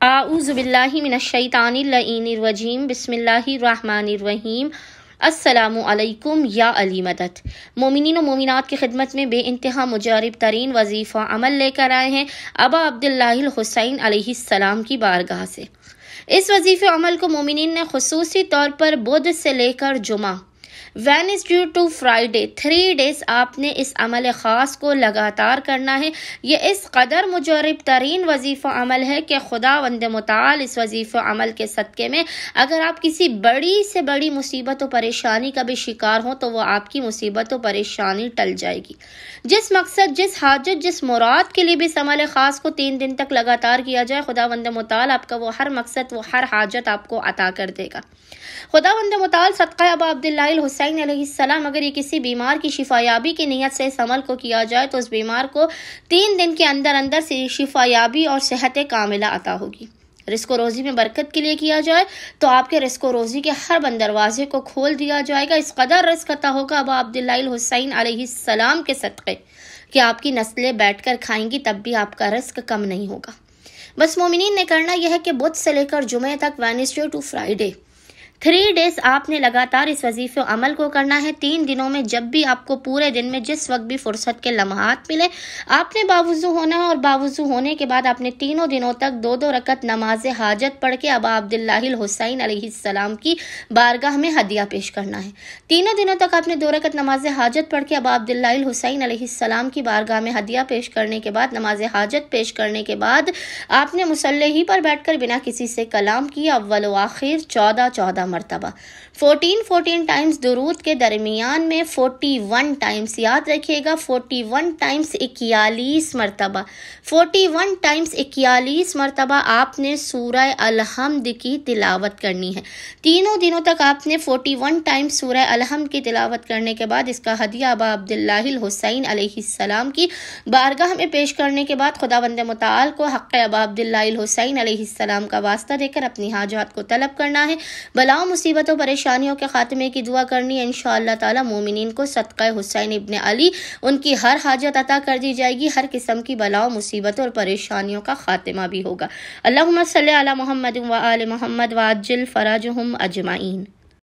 اعوذ باللہ من الشیطان اللعین الرجیم بسم اللہ الرحمن الرحیم السلام علیکم یا علی مدد۔ مومنین و مومنات کی خدمت میں بے انتہا مجرب ترین وظیفہ عمل لے کر آئے ہیں ابا عبداللہ الحسین علیہ السلام کی بارگاہ سے۔ اس وظیفے عمل کو مومنین نے خصوصی طور پر بدھ سے لے کر جمعہ وینسڈے ٹو فرائیڈے 3 days آپ نے اس عمل خاص کو لگاتار کرنا ہے۔ یہ اس قدر مجرب ترین وظیفہ عمل ہے کہ خداوند متعال اس وظیفہ عمل کے صدقے میں اگر آپ کسی بڑی سے بڑی مصیبت و پریشانی کا بھی شکار ہوں تو وہ آپ کی مصیبت و پریشانی ٹل جائے گی۔ جس مقصد، جس حاجت، جس مراد کے لیے بھی اس عمل خاص کو 3 دن تک لگاتار کیا جائے، خداوند متعال آپ کا وہ ہر مقصد، وہ ہر حاجت آپ کو عطا کر دے گا۔ خداوند متعال صدقہ ابا عبداللہ الحسین علیہ السلام اگر یہ کسی بیمار کی شفا یابی کی نیت سے اس عمل کو کیا جائے تو اس بیمار کو 3 دن کے اندر اندر سے شفا یابی اور صحت کاملہ عطا ہوگی۔ رزق و روزی میں برکت کے لیے کیا جائے تو آپ کے رزق و روزی کے ہر بند دروازے کو کھول دیا جائے گا۔ اس قدر رزق عطا ہوگا ابا عبداللہ الحسین علیہ السلام کے صدقے کہ آپ کی نسلیں بیٹھ کر کھائیں گی تب بھی آپ کا رزق کم نہیں ہوگا۔ بس مومنین نے کرنا یہ ہے کہ بدھ سے لے کر جمعے تک وینسڈے ٹو فرائیڈے 3 days آپ نے لگاتار اس وظیفے عمل کو کرنا ہے۔ 3 دنوں میں جب بھی آپ کو پورے دن میں جس وقت بھی فرصت کے لمحات ملے آپ نے باوضو ہونا ہے، اور باوضو ہونے کے بعد آپ نے تینوں دنوں تک 2 رکعت نماز حاجت پڑھ کے ابا عبداللہ الحسین علیہ السلام کی بارگاہ میں ہدیہ پیش کرنا ہے۔ تینوں دنوں تک آپ نے 2 رکعت نماز حاجت پڑھ کے ابا عبداللہ الحسین علیہ السلام کی بارگاہ میں ہدیہ پیش کرنے کے بعد، نماز حاجت پیش کرنے کے بعد آپ نے مصلی ہی پر بیٹھ کر بنا کسی سے کلام کیا اول و آخر 14 مرتبہ 14 ٹائمز درود کے درمیان میں 41 ٹائمز، یاد رکھیے گا 41 ٹائمز 41 مرتبہ 41 ٹائمز 41 مرتبہ آپ نے سورہ الحمد کی تلاوت کرنی ہے۔ تینوں دنوں تک آپ نے 41 ٹائمز سورہ الحمد کی تلاوت کرنے کے بعد اس کا ہدیہ ابا عبداللہ الحسین علیہ السلام کی بارگاہ میں پیش کرنے کے بعد خداوند متعال کو حق ابا عبداللہ الحسین علیہ السلام کا واسطہ دے کر اپنی حاجات کو طلب کرنا ہے، بلاؤں مصیبتوں پریشانیوں کے خاتمے کی دعا کرنی ہے۔ انشاءاللہ تعالی مومنین کو صدقہ حسین ابن علی ان کی ہر حاجت عطا کر دی جائے گی، ہر قسم کی بلاؤں مصیبتوں اور پریشانیوں کا خاتمہ بھی ہوگا۔ اللہم صلی علی محمد و آل محمد وعجل فرجہم اجمعین۔